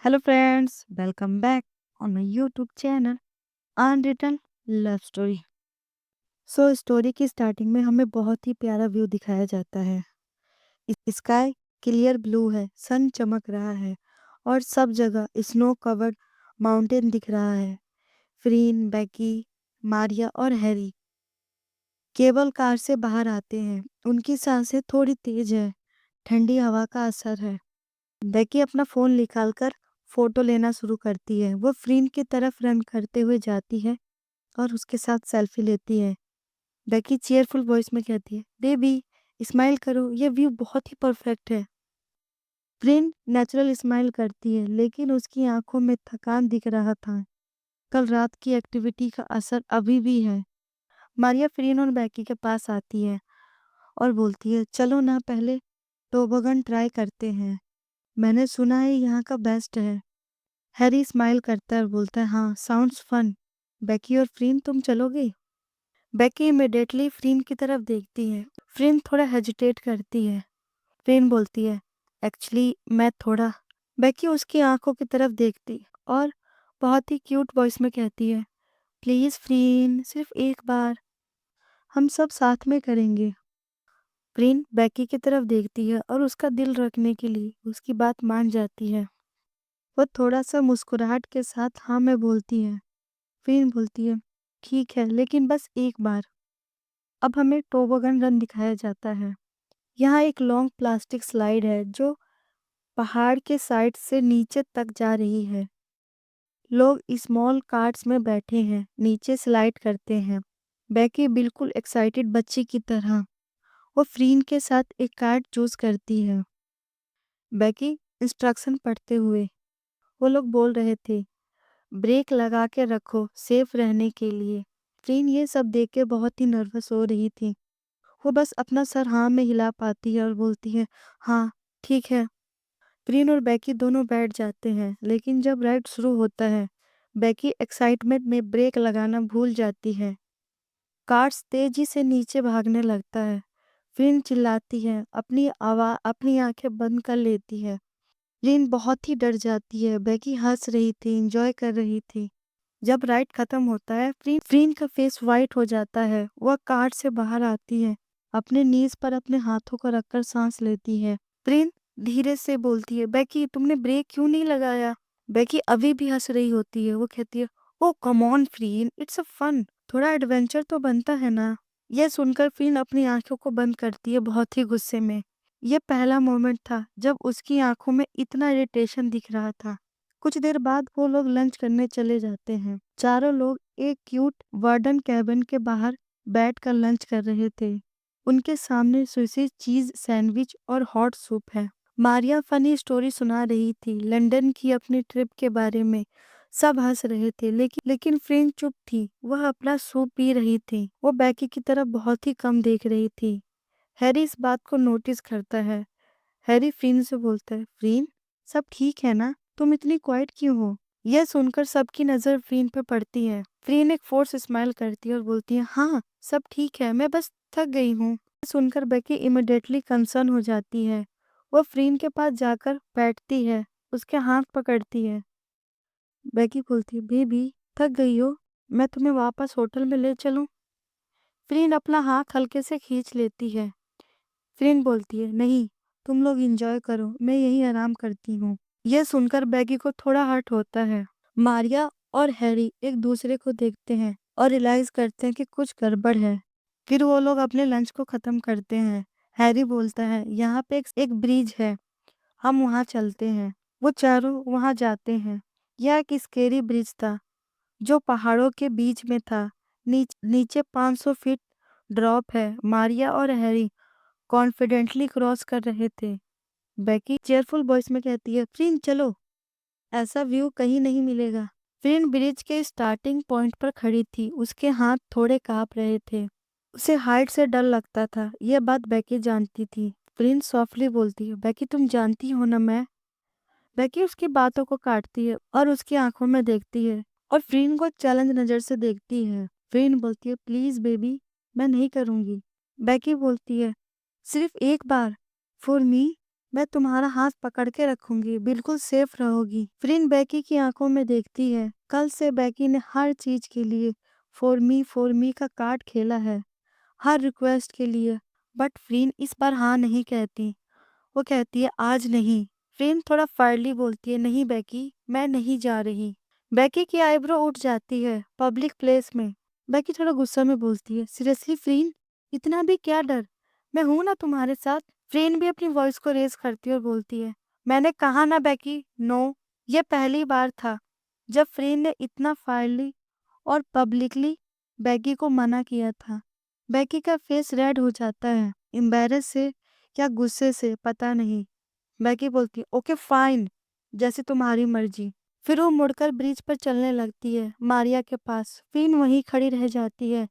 Hello friends, welcome back on my YouTube channel Unwritten Love Story। Story की starting में हमें बहुत ही प्यारा व्यू दिखाया जाता है। स्काई क्लियर ब्लू है, सन चमक रहा है और सब जगह स्नो कवर्ड माउंटेन दिख रहा है। फ्रीन, बेकी, मारिया और हैरी केबल कार से बाहर आते हैं। उनकी सांसें थोड़ी तेज है, ठंडी हवा का असर है। बेकी अपना फोन निकालकर फोटो लेना शुरू करती है। वो फ्रीन की तरफ रन करते हुए जाती है और उसके साथ सेल्फी लेती है। बेकी चीयरफुल वॉइस में कहती है, बेबी स्माइल करो, ये व्यू बहुत ही परफेक्ट है। फ्रीन नेचुरल स्माइल करती है, लेकिन उसकी आंखों में थकान दिख रहा था। कल रात की एक्टिविटी का असर अभी भी है। मारिया फ्रीन और बेकी के पास आती है और बोलती है, चलो ना पहले टोबोगन ट्राई करते हैं। मैंने सुना है यहाँ का बेस्ट है। हैरी स्माइल करता है और बोलता है, हाँ साउंड्स फन। बेकी और फ्रीन तुम चलोगे? बेकी इमिडिएटली फ्रीन की तरफ देखती है। फ्रीन थोड़ा हेजिटेट करती है। फ्रीन बोलती है, एक्चुअली मैं थोड़ा। बेकी उसकी आंखों की तरफ देखती और बहुत ही क्यूट वॉइस में कहती है, प्लीज फ्रीन सिर्फ एक बार, हम सब साथ में करेंगे। फ्रीन बेकी की तरफ देखती है और उसका दिल रखने के लिए उसकी बात मान जाती है। वो थोड़ा सा मुस्कुराहट के साथ हाँ में बोलती है। फ्रीन बोलती है, ठीक है लेकिन बस एक बार। अब हमें टोबोगन रन दिखाया जाता है। यहाँ एक लॉन्ग प्लास्टिक स्लाइड है जो पहाड़ के साइड से नीचे तक जा रही है। लोग स्मॉल कार्ट्स में बैठे हैं, नीचे स्लाइड करते हैं। बेकी बिल्कुल एक्साइटेड बच्ची की तरह वो फ्रीन के साथ एक कार्ड चूज करती है। बेकी इंस्ट्रक्शन पढ़ते हुए वो लोग बोल रहे थे, ब्रेक लगा के रखो सेफ रहने के लिए। फ्रीन ये सब देख के बहुत ही नर्वस हो रही थी। वो बस अपना सर हाँ में हिला पाती है और बोलती है, हाँ ठीक है। फ्रीन और बेकी दोनों बैठ जाते हैं, लेकिन जब राइड शुरू होता है बेकी एक्साइटमेंट में ब्रेक लगाना भूल जाती है। कार्स तेजी से नीचे भागने लगता है। फ्रीन चिल्लाती है, अपनी आंखें बंद कर लेती है। फ्रीन बहुत ही डर जाती है। बेकी हंस रही थी, एंजॉय कर रही थी। जब राइड खत्म होता है फ्रीन का फेस वाइट हो जाता है। वह कार से बाहर आती है, अपने नीज पर अपने हाथों को रखकर सांस लेती है। फ्रीन धीरे से बोलती है, बेकी तुमने ब्रेक क्यों नहीं लगाया? बेकी अभी भी हंस रही होती है। वो कहती है, oh come on Freen, it's a fun, थोड़ा एडवेंचर तो बनता है ना। यह सुनकर फ्रीन अपनी आंखों को बंद करती है, बहुत ही गुस्से में। यह पहला मोमेंट था जब उसकी आंखों में इतना इरिटेशन दिख रहा था। कुछ देर बाद वो लोग लंच करने चले जाते हैं। चारों लोग एक क्यूट वार्डन कैबिन के बाहर बैठकर लंच कर रहे थे। उनके सामने सॉसेज चीज सैंडविच और हॉट सूप है। मारिया फनी स्टोरी सुना रही थी लंदन की अपनी ट्रिप के बारे में। सब हंस रहे थे, लेकिन फ्रेंड चुप थी। वह अपना सूप पी रही थी। वो बेकी की तरफ बहुत ही कम देख रही थी। हैरी इस बात को नोटिस करता है। हैरी फ्रीन से बोलता है, फ्रीन सब ठीक है ना, तुम इतनी क्वाइट क्यों हो? यह सुनकर सबकी नजर फ्रीन पे पड़ती है। फ्रीन एक फोर्स स्माइल करती है और बोलती है, हाँ सब ठीक है, मैं बस थक गई हूँ। सुनकर बेकी इमिडिएटली कंसर्न हो जाती है। वो फ्रीन के पास जाकर बैठती है, उसके हाथ पकड़ती है। बेकी बोलती है, बेबी थक गई हो, मैं तुम्हें वापस होटल में ले चलूं? फ्रीन अपना हाथ हल्के से खींच लेती है। फ्रीन बोलती है, नहीं तुम लोग एंजॉय करो, मैं यहीं आराम करती हूँ। यह सुनकर बेकी को थोड़ा हर्ट होता है। मारिया और हैरी एक दूसरे को देखते हैं और रियलाइज करते हैं कि कुछ गड़बड़ है। फिर वो लोग अपने लंच को खत्म करते हैं। हैरी बोलता है, यहाँ पे एक ब्रिज है, हम वहाँ चलते हैं। वो चारों वहाँ जाते हैं। यह एक स्केरी ब्रिज था जो पहाड़ों के बीच में था। नीचे 500 फीट ड्रॉप है। मारिया और हैरी कॉन्फिडेंटली क्रॉस कर रहे थे। बेकी चेयरफुल वॉइस में कहती है, फ्रीन चलो, ऐसा व्यू कहीं नहीं मिलेगा। फ्रीन ब्रिज के स्टार्टिंग पॉइंट पर खड़ी थी, उसके हाथ थोड़े कांप रहे थे। उसे हाइट से डर लगता था, यह बात बेकी जानती थी। फ्रीन सॉफ्टली बोलती है, बेकी तुम जानती हो ना मैं। बेकी उसकी बातों को काटती है और उसकी आंखों में देखती है और फ्रीन को चैलेंज नजर से देखती है। फ्रीन बोलती है, प्लीज बेबी, मैं नहीं करूंगी। बेकी बोलती है, सिर्फ एक बार, फॉर मी। मैं तुम्हारा हाथ पकड़ के रखूंगी, बिल्कुल सेफ रहोगी। फ्रिन बेकी की आंखों में देखती है। कल से बेकी ने हर चीज के लिए फॉर मी का कार्ड खेला है, हर रिक्वेस्ट के लिए। बट फ्रिन इस बार हाँ नहीं कहती। वो कहती है आज नहीं। फ्रिन थोड़ा फायरली बोलती है, नहीं बेकी, मैं नहीं जा रही। बेकी की आईब्रो उठ जाती है। पब्लिक प्लेस में बेकी थोड़ा गुस्सा में बोलती है, सीरियसली फ्रीन, इतना भी क्या डर? मैं हूं ना तुम्हारे साथ। फ्रीन भी अपनी वॉइस को रेज करती है और बोलती है, मैंने कहा ना बेकी, नो। ये पहली बार था जब फ्रीन ने इतना फायरली और पब्लिकली बेकी को मना किया था। बेकी का फेस रेड हो जाता है, एम्बेरस से या गुस्से से पता नहीं। बेकी बोलती है, ओके फाइन, जैसे तुम्हारी मर्जी। फिर वो मुड़कर ब्रिज पर चलने लगती है, मारिया के पास। फिन वहीं खड़ी रह जाती है,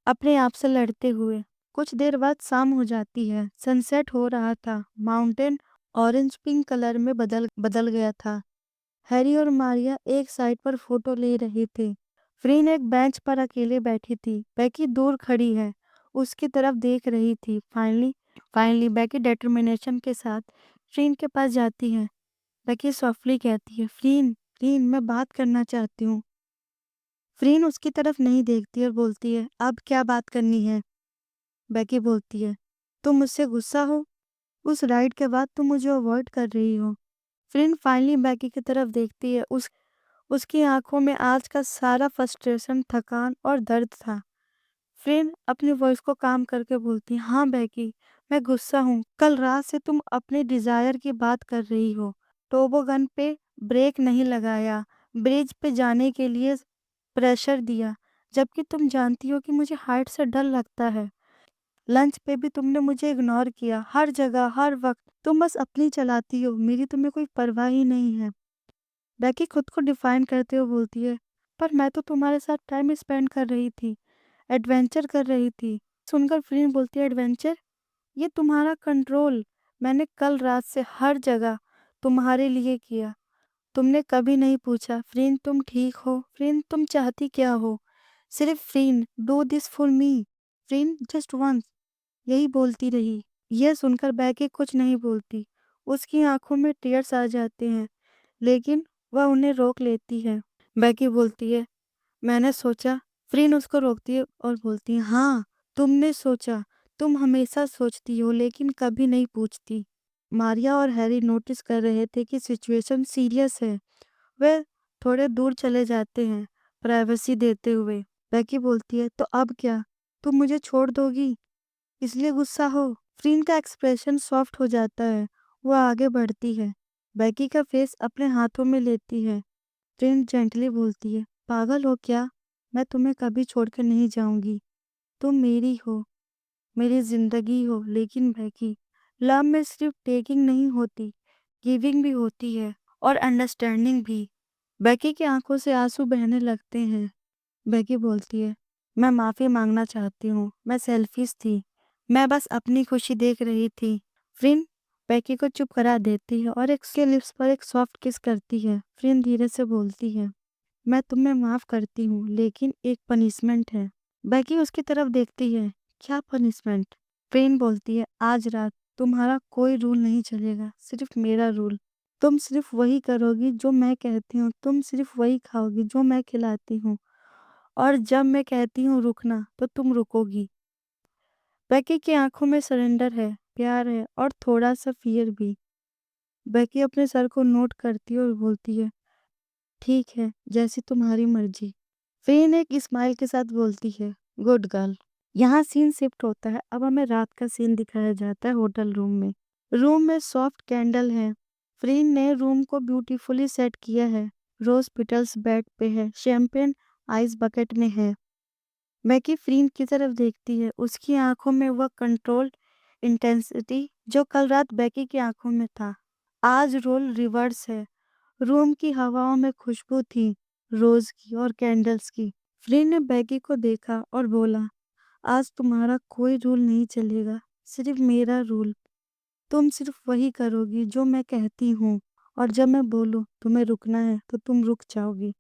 अपने आप से लड़ते हुए। कुछ देर बाद शाम हो जाती है। सनसेट हो रहा था। माउंटेन ऑरेंज पिंक कलर में बदल बदल गया था। हैरी और मारिया एक साइड पर फोटो ले रहे थे। फ्रीन एक बेंच पर अकेले बैठी थी। बेकी दूर खड़ी है, उसकी तरफ देख रही थी। फाइनली बेकी डिटर्मिनेशन के साथ फ्रीन के पास जाती है। बेकी सॉफ्टली कहती है, फ्रीन, फ्रीन, मैं बात करना चाहती हूँ। फ्रीन उसकी तरफ नहीं देखती और बोलती है, अब क्या बात करनी है? बेकी बोलती है, तुम मुझसे गुस्सा हो? उस राइड के बाद तुम मुझे अवॉइड कर रही हो। फ्रीन फाइनली बेकी की तरफ देखती है। उसकी आंखों में आज का सारा फ्रस्ट्रेशन, थकान और दर्द था। फ्रीन अपनी वॉइस को काम करके बोलती है, हाँ बेकी, मैं गुस्सा हूँ। कल रात से तुम अपने डिजायर की बात कर रही हो। टोबोगन पे ब्रेक नहीं लगाया, ब्रिज पे जाने के लिए प्रेशर दिया, जबकि तुम जानती हो कि मुझे हाइट से डर लगता है। लंच पे भी तुमने मुझे इग्नोर किया, हर जगह हर वक्त तुम बस अपनी चलाती हो, मेरी तुम्हें कोई परवाह ही नहीं है। बेकी खुद को डिफाइन करते हुए बोलती है, पर मैं तो तुम्हारे साथ टाइम स्पेंड कर रही थी, एडवेंचर कर रही थी। सुनकर फ्रीन बोलती है, एडवेंचर? ये तुम्हारा कंट्रोल। मैंने कल रात से हर जगह तुम्हारे लिए किया। तुमने कभी नहीं पूछा, फ्रीन तुम ठीक हो? फ्रीन तुम चाहती क्या हो? सिर्फ Freen, do this for me, Freen just once, यही बोलती रही। यह सुनकर बेकी कुछ नहीं बोलती। उसकी आंखों में टीयर्स आ जाते हैं, लेकिन वह उन्हें रोक लेती है। बेकी बोलती है, मैंने सोचा। फ्रीन उसको रोकती है और बोलती है, हाँ, तुमने सोचा। तुम हमेशा सोचती हो लेकिन कभी नहीं पूछती। मारिया और हैरी नोटिस कर रहे थे कि सिचुएशन सीरियस है। वे थोड़े दूर चले जाते हैं, प्राइवेसी देते हुए। बेकी बोलती है, तो अब क्या? तुम मुझे छोड़ दोगी? इसलिए गुस्सा हो? फ्रीन का एक्सप्रेशन सॉफ्ट हो जाता है। वो आगे बढ़ती है, बेकी का फेस अपने हाथों में लेती है। फ्रीन जेंटली बोलती है, पागल हो क्या? मैं तुम्हें कभी छोड़कर नहीं जाऊंगी। तुम मेरी हो, मेरी जिंदगी हो। लेकिन बेकी, लव में सिर्फ टेकिंग नहीं होती, गिविंग भी होती है, और अंडरस्टैंडिंग भी। बेकी की आंखों से आंसू बहने लगते हैं। बेकी बोलती है, मैं माफी मांगना चाहती हूँ, मैं सेल्फिश थी, मैं बस अपनी खुशी देख रही थी। फ्रिन बेकी को चुप करा देती है और एक उसके लिप्स पर एक सॉफ्ट किस करती है। फ्रिन धीरे से बोलती है, मैं तुम्हें माफ करती हूँ, लेकिन एक पनिशमेंट है। बेकी उसकी तरफ देखती है, क्या पनिशमेंट? फ्रिन बोलती है, आज रात तुम्हारा कोई रूल नहीं चलेगा, सिर्फ मेरा रूल। तुम सिर्फ वही करोगी जो मैं कहती हूँ, तुम सिर्फ वही खाओगी जो मैं खिलाती हूँ, और जब मैं कहती हूँ रुकना तो तुम रुकोगी। बेकी की आंखों में सरेंडर है, प्यार है, और थोड़ा सा फियर भी। बेकी अपने सर को नोट करती है और बोलती है, ठीक है, जैसी तुम्हारी मर्जी। फेन एक स्माइल के साथ बोलती है, गुड गर्ल। यहाँ सीन शिफ्ट होता है। अब हमें रात का सीन दिखाया जाता है होटल रूम में। रूम में सॉफ्ट कैंडल है। फ्रीन ने रूम को ब्यूटीफुली सेट किया है। रोज पिटल्स बेड पे है, शैंपेन आइस बकेट में है। बेकी फ्रीन की तरफ देखती है। उसकी आंखों में वह कंट्रोल, इंटेंसिटी जो कल रात बेकी की आंखों में था, आज रोल रिवर्स है। रूम की हवाओं में खुशबू थी, रोज की और कैंडल्स की। फ्रीन ने बेकी को देखा और बोला, आज तुम्हारा कोई रूल नहीं चलेगा, सिर्फ मेरा रूल। तुम सिर्फ वही करोगी जो मैं कहती हूँ, और जब मैं बोलूँ तुम्हें रुकना है तो तुम रुक जाओगी।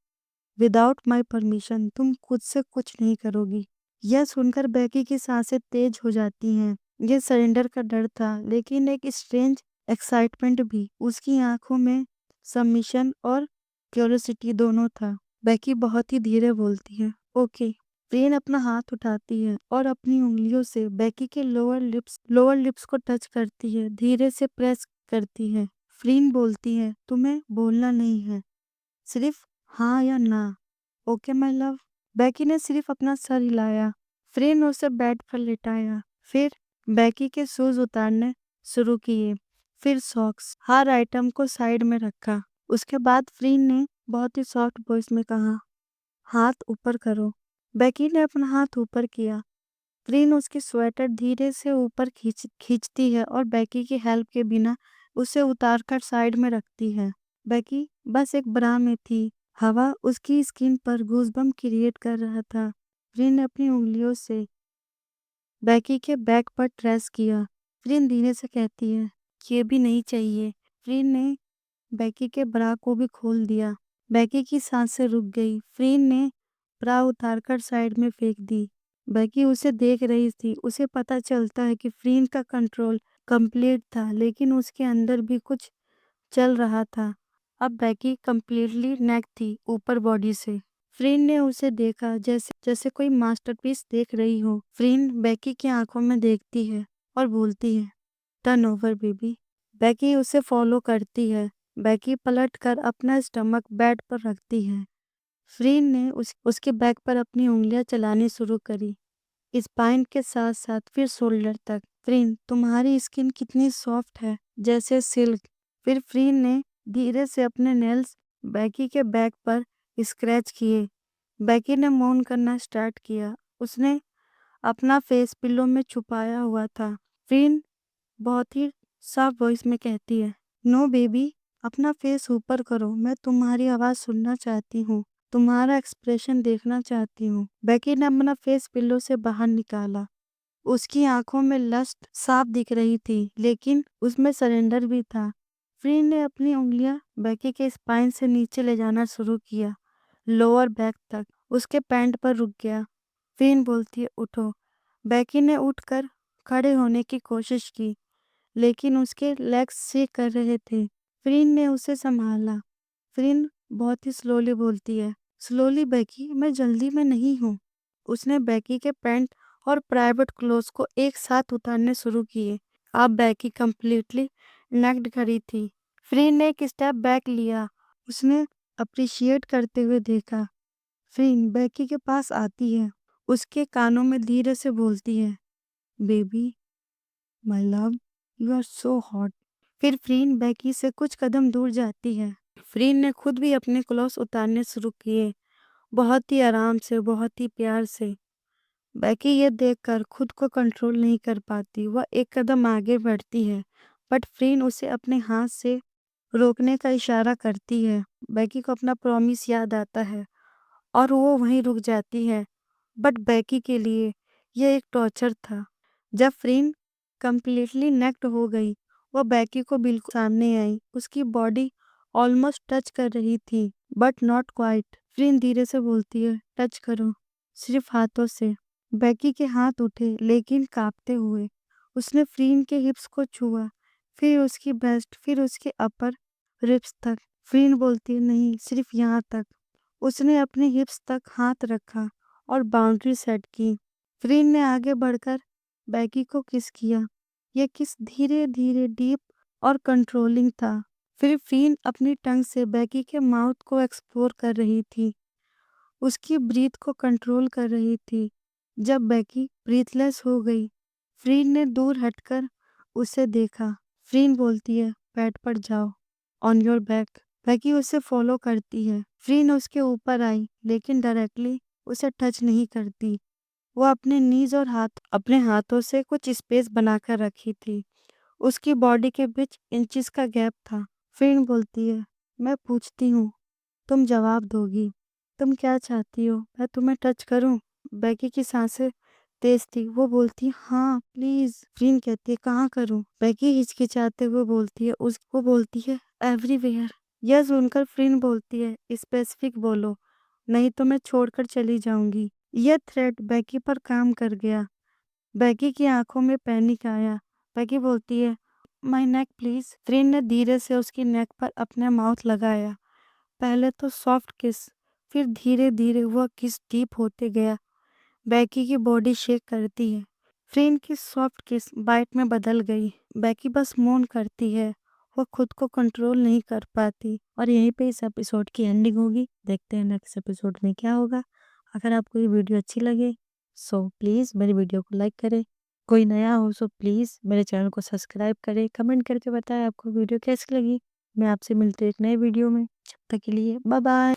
विदाउट माई परमिशन तुम खुद से कुछ नहीं करोगी। यह सुनकर बेकी की सांसें तेज हो जाती हैं। यह सरेंडर का डर था, लेकिन एक स्ट्रेंज एक्साइटमेंट भी। उसकी आंखों में सबमिशन और क्यूरियोसिटी दोनों था। बेकी बहुत ही धीरे बोलती है, ओके। फ्रीन अपना हाथ उठाती है और अपनी उंगलियों से बेकी के लोअर लिप्स को टच करती है, धीरे से प्रेस करती है। फ्रीन बोलती है, तुम्हें बोलना नहीं है, सिर्फ हाँ या ना। Okay my love. बेकी ने सिर्फ अपना सर हिलाया। फ्रेन ने उसे बेड पर लेटाया। फिर बेकी के शूज उतारने शुरू किए, फिर सॉक्स। हर आइटम को साइड में रखा। उसके बाद फ्रीन ने बहुत ही सॉफ्ट वॉइस में कहा, हाथ ऊपर करो। बेकी ने अपना हाथ ऊपर किया। फ्रीन उसकी स्वेटर धीरे से ऊपर खींचती है और बेकी की हेल्प के बिना उसे उतारकर साइड में रखती है। बेकी बस एक ब्रा में थी। हवा उसकी स्किन पर गूज़बम्प क्रिएट कर रहा था। फ्रीन ने अपनी उंगलियों से बेकी के बैक पर ट्रेस किया। फ्रीन धीरे से कहती है, ये भी नहीं चाहिए। फ्रीन ने बेकी के ब्रा को भी खोल दिया। बेकी की सांसें रुक गई। फ्रीन ने ब्रा उतारकर साइड में फेंक दी। बेकी उसे देख रही थी। उसे पता चलता है कि फ्रीन का कंट्रोल कंप्लीट था, लेकिन उसके अंदर भी कुछ चल रहा था। अब बेकी कंप्लीटली नेक थी ऊपर बॉडी से। फ्रीन ने उसे देखा जैसे जैसे कोई मास्टरपीस देख रही हो। फ्रीन बेकी की आंखों में देखती है और बोलती है, टर्न ओवर बेबी। बेकी उसे फॉलो करती है। बेकी पलटकर अपना स्टमक बेड पर रखती है। फ्रीन ने उसके बैक पर अपनी उंगलियां चलानी शुरू करी, स्पाइन के साथ साथ फिर शोल्डर तक। फ्रीन, तुम्हारी स्किन कितनी सॉफ्ट है, जैसे सिल्क। फिर फ्रीन ने धीरे से अपने नेल्स बेकी के बैक पर स्क्रैच किए। बेकी ने मौन करना स्टार्ट किया। उसने अपना फेस पिल्लो में छुपाया हुआ था। फ्रीन बहुत ही सॉफ्ट वॉइस में कहती है, नो बेबी, अपना फेस ऊपर करो। मैं तुम्हारी आवाज़ सुनना चाहती हूँ, तुम्हारा एक्सप्रेशन देखना चाहती हूँ। बेकी ने अपना फेस पिल्लो से बाहर निकाला। उसकी आंखों में लस्ट साफ दिख रही थी, लेकिन उसमें सरेंडर भी था। फ्रीन ने अपनी उंगलियां बेकी के स्पाइन से नीचे ले जाना शुरू किया, लोअर बैक तक। उसके पैंट पर रुक गया। फ्रीन बोलती है, उठो। बेकी ने उठकर खड़े होने की कोशिश की, लेकिन उसके लेग्स शेक कर रहे थे। फ्रीन ने उसे संभाला। फ्रीन बहुत ही स्लोली बोलती है, स्लोली बेकी, मैं जल्दी में नहीं हूँ। उसने बेकी के पैंट और प्राइवेट क्लोथ्स को एक साथ उतारने शुरू किए। अब बेकी कंप्लीटली नेक्ड खड़ी थी। फ्रीन ने एक स्टेप बैक लिया। उसने अप्रिशिएट करते हुए देखा। फ्रीन बेकी के पास आती है, उसके कानों में धीरे से बोलती है, baby my love, you are so hot. फिर फ्रीन बेकी से कुछ कदम दूर जाती है। फ्रीन ने खुद भी अपने क्लॉथ्स उतारने शुरू किए, बहुत ही आराम से, बहुत ही प्यार से। बेकी ये देखकर खुद को कंट्रोल नहीं कर पाती। वह एक कदम आगे बढ़ती है, बट फ्रीन उसे अपने हाथ से रोकने का इशारा करती है। बेकी को अपना प्रॉमिस याद आता है और वो वहीं रुक जाती है। बट बेकी के लिए यह एक टॉर्चर था। जब फ्रीन कंप्लीटली नेक्ड हो गई, वह बेकी को बिल्कुल सामने आई। उसकी बॉडी ऑलमोस्ट टच कर रही थी, बट नॉट क्वाइट। फ्रीन धीरे से बोलती है, टच करो, सिर्फ हाथों से। बेकी के हाथ उठे, लेकिन कांपते हुए। उसने फ्रीन के हिप्स को छुआ, फिर उसकी ब्रेस्ट, फिर उसके अपर रिब्स तक। फ्रीन बोलती है, नहीं, सिर्फ यहाँ तक। उसने अपने हिप्स तक हाथ रखा और बाउंड्री सेट की। फ्रीन ने आगे बढ़कर बेकी को किस किया। यह किस धीरे धीरे, डीप और कंट्रोलिंग था। फिर फ्रीन अपनी टंग से बेकी के माउथ को एक्सप्लोर कर रही थी, उसकी ब्रीथ को कंट्रोल कर रही थी। जब बेकी ब्रीथलेस हो गई, फ्रीन ने दूर हटकर उसे देखा। फ्रीन बोलती है, बेड पर जाओ, ऑन योर बैक। बेकी उसे फॉलो करती है। फ्रीन उसके ऊपर आई, लेकिन डायरेक्टली उसे टच नहीं करती। वो अपने नीज और अपने हाथों से कुछ स्पेस बनाकर रखी थी। उसकी बॉडी के बीच इंचिस का गैप था। फ्रीन बोलती है, मैं पूछती हूँ, तुम जवाब दोगी। तुम क्या चाहती हो, मैं तुम्हें टच करूं? बेकी की सांसें तेज थी। वो बोलती है, हाँ प्लीज। फ्रीन कहती है, कहाँ करूं? बेकी हिचकिचाते हुए बोलती है, वो बोलती है, एवरीवेयर। यह सुनकर फ्रीन बोलती है, स्पेसिफिक बोलो, नहीं तो मैं छोड़कर चली जाऊंगी। यह थ्रेट बेकी पर काम कर गया। बेकी की आंखों में पैनिक आया। बेकी बोलती है, माय नेक प्लीज। फ्रेंड ने धीरे से उसकी नेक पर अपना माउथ लगाया। पहले तो सॉफ्ट किस, फिर धीरे धीरे वह किस डीप होते गया। बैकी की बॉडी शेक करती है। फ्रेंड की सॉफ्ट किस बाइट में बदल गई। बैकी बस मौन करती है, वो खुद को कंट्रोल नहीं कर पाती। और यहीं पे इस एपिसोड की एंडिंग होगी। देखते हैं नेक्स्ट एपिसोड में क्या होगा। अगर आपको ये वीडियो अच्छी लगे सो प्लीज़ मेरी वीडियो को लाइक करें। कोई नया हो सो प्लीज़ मेरे चैनल को सब्सक्राइब करें। कमेंट करके बताएं आपको वीडियो कैसी लगी। मैं आपसे मिलती हूँ एक नए वीडियो में। जब तक के लिए बाय बाय।